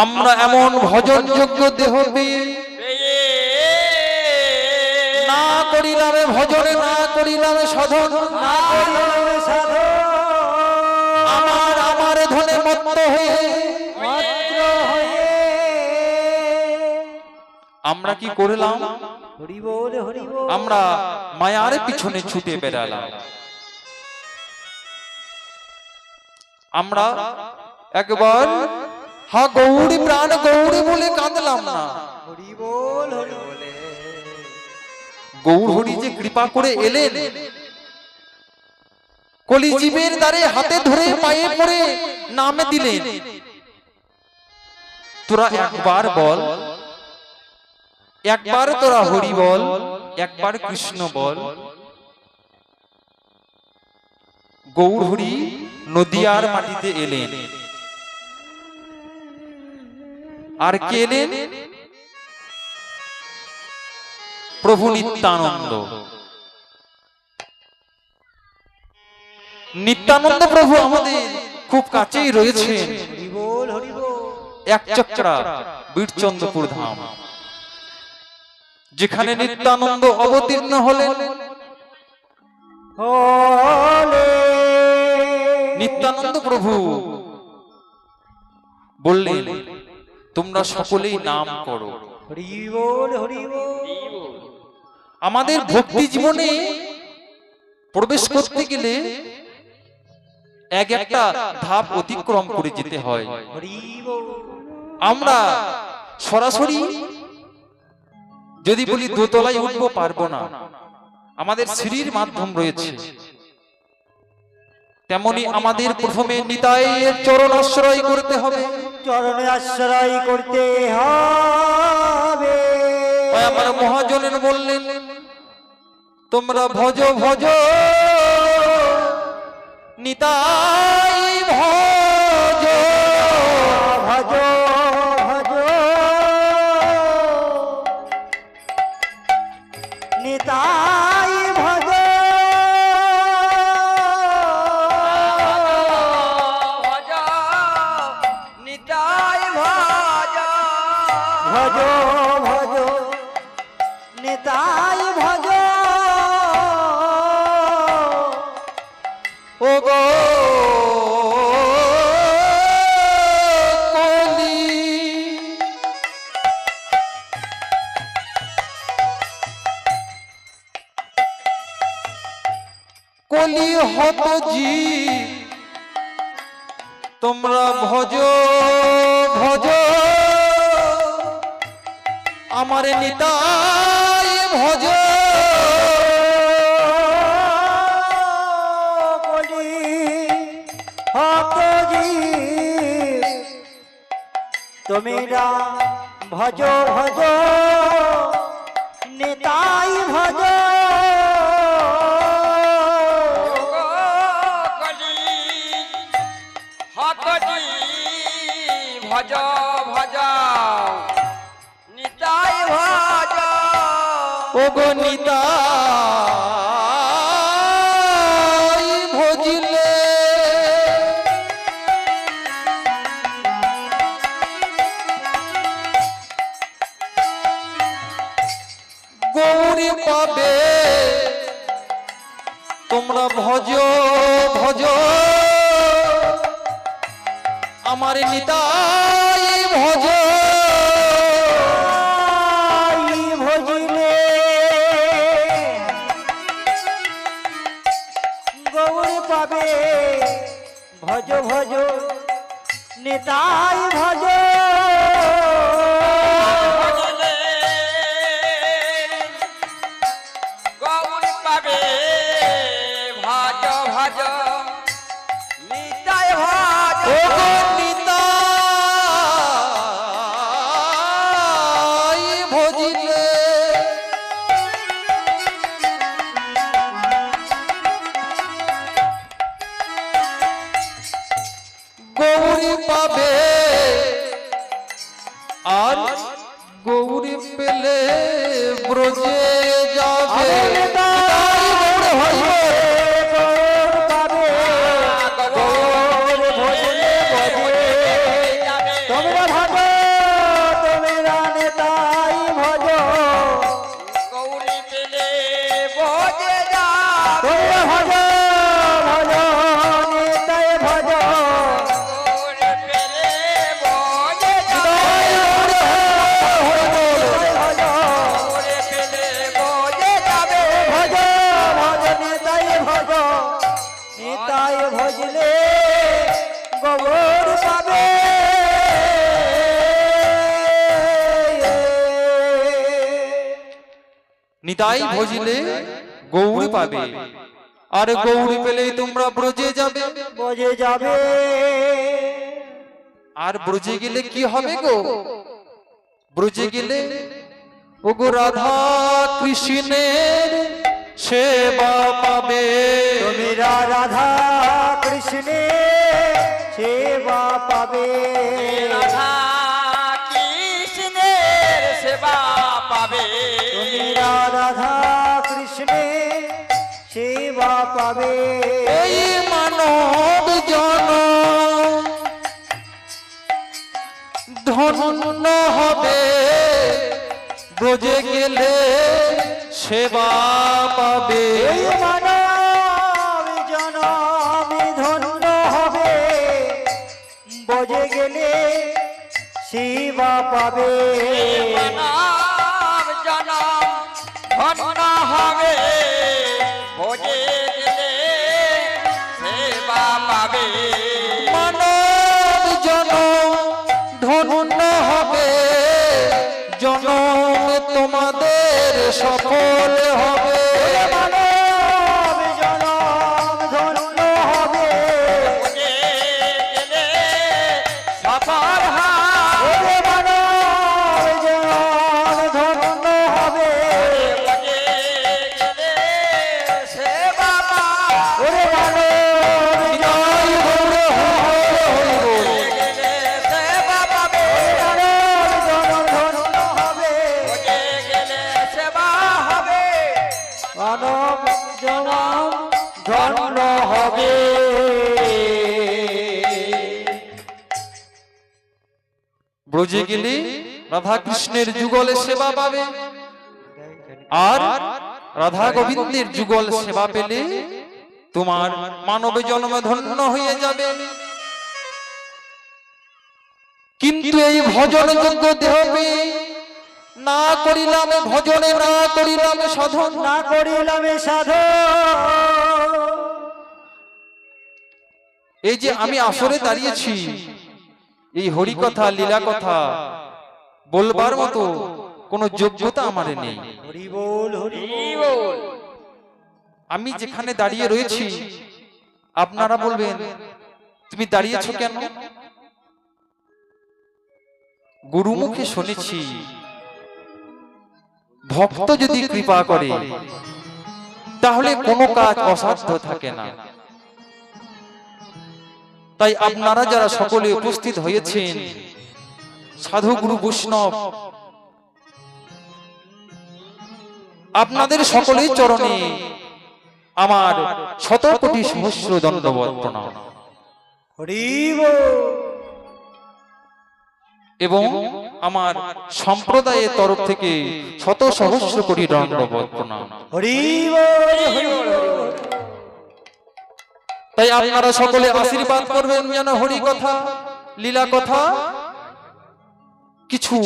আমরা এমন ভজনযোগ্য দেহ পেয়ে না করিলামে ভজনে, না করিলামে সাধন, আমার ধনে মত্ত হয়ে আমরা কি করলাম? আমরা মায়ার পিছনে ছুটে বেড়ালাম। আমরা একবার হা গৌরী প্রাণ গৌরী বলে কাঁদলাম না। গৌর হরি যে কৃপা করে এলেন, কলিজীবের দ্বারে হাতে ধরে পায়ে পড়ে নামে দিলেন, তোরা একবার বল, একবার তোরা হরি বল, একবার কৃষ্ণ বল। গৌর হরি নদিয়ার মাটিতে এলেন, আর কে এলেন? প্রভু নিত্যানন্দ। নিত্যানন্দ প্রভু আমাদের খুব কাছেই রয়েছেন, একচক্রা বীরচন্দ্রপুর ধাম, যেখানে নিত্যানন্দ অবতীর্ণ হলেন। নিত্যানন্দ প্রভু বললেন, তোমরা সকলেই নাম করো। আমাদের ভক্তি জীবনে প্রবেশ করতে গেলে একটা ধাপ অতিক্রম করে যেতে হয়। আমরা সরাসরি যদি বলি দোতলায় উঠবো, পারবো না, আমাদের সিঁড়ির মাধ্যম রয়েছে। তেমনি আমাদের প্রথমে নিতাইয়ের চরণ আশ্রয় করতে হবে, চরণে আশ্রয় করতে হবে। আমার মহাজনেন বললেন, তোমরা ভজ ভজ নিতাই ভজ, ভজ ভজ নিতাই ভজ, ভজ নিতাই ভজ, ভজ ভজ নিতাই ভজ। ও গো কলি, কলি হত জীব, তোমরা ভজ ভজ আমার নিতাই ভজ। তোমরা ভজ ভজ নিতাই ভজ, ভজ ভজ নিতাই ভজ। ও গো নিতাই ভজিলে গৌরী পাবে, তোমরা ভজ ভজ আমার নিতাই ভজ। ভজিলে গৌর পাবে, ভজ ভজ নিতাই ভজ। গৌর পাবে, ভজ ভজ নিতাই ভজ। ও গো নিতাই ভজিলে গৌরী পাবে, আর গৌরী পেলে ব্রজে যাবে। গৌর পাবে, গৌর ভজলে নিতাই ভজিলে গৌড় পাবে, আর গৌড় পেলেই তোমরা ব্রজে যাবে। বজে যাবে। আর ব্রজে গেলে কি হবে গো? ব্রজে গেলে ওগো রাধা কৃষ্ণের সেবা পাবে। তোমরা রাধা কৃষ্ণের সেবা পাবে। রাধা কৃষ্ণের সেবা পাবে। তোমরা রাধা কৃষ্ণের সেবা পাবে। এই মানব জন ধন্য হবে, ব্রজে গেলে সেবা পাবে। এই মানব জনম ধন্য হবে, বজে গেলে সেবা পাবে। মানব জনম ধন্য হবে, বজে গেলে সেবা পাবে। মানব জনম ধন্য হবে, জনম তোমাদের সফল হবে। মানব জনম ধন্য হবে, বজে গেলে সফল হবে। মানব জনম ধন্য হবে, বজে গেলে সেবা পাবে। মানব জয় গৌর হরি গেলে সেবা পাবে। মানব জনম ধন্য হবে, বজে গেলে সেবা হবে। মানব জনম ধন্য হবে। ব্রজে গেলে রাধা কৃষ্ণের যুগলে সেবা পাবে, আর রাধা গোবিন্দের যুগল সেবা পেলে তোমার মানব জন্ম ধন্য হয়ে যাবে। কিন্তু এই ভজন যোগ্য দেহকে না করিলাম ভজনে, না করিলাম সাধন, না করিলাম সাধু। এই যে আমি আসরে দাঁড়িয়েছি, এই হরি কথা লীলা কথা বলবার মতো কোন যোগ্যতা আমার নেই। হরি বল, হরি বল। আমি যেখানে দাঁড়িয়ে রয়েছি আপনারা বলবেন তুমি দাঁড়িয়েছো কেন? গুরুমুখে শুনেছি ভক্ত যদি কৃপা করে তাহলে কোনো কাজ অসাধ্য থাকে না। তাই আপনারা যারা সকলে উপস্থিত হয়েছেন, সাধু গুরু বৈষ্ণব, আপনাদের সকলের চরণে আমার শত কোটি সহস্র দণ্ডবৎ প্রণাম হরি বল। এবং আমার সম্প্রদায়ের তরফ থেকে শত সহস্র কোটি দণ্ডবৎ প্রণাম। হরি বল, হরি বল। তাই আপনারা সকলে আশীর্বাদ করবেন যেন হরি কথা লীলা কথা কিছু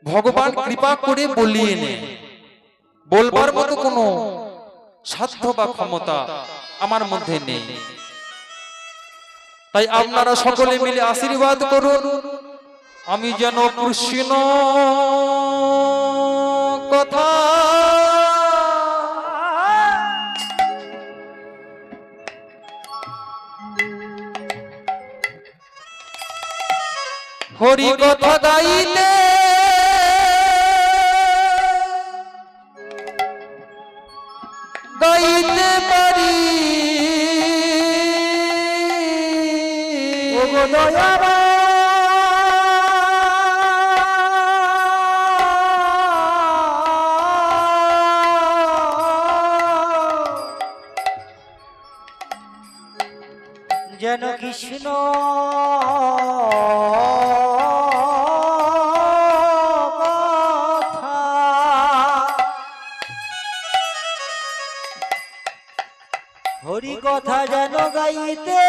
ভগবান কৃপা করে বলিয়ে নে। বলবার মতো কোনো সাধ্য বা ক্ষমতা আমার মধ্যে নেই। তাই আপনারা সকলে মিলে আশীর্বাদ করুন আমি যেন কৃষ্ণ কথা হরি কথা গাইলে গাইতে পারি। ওগো দয়াবান, যেন কৃষ্ণ কথা হরি কথা যেন গাইতে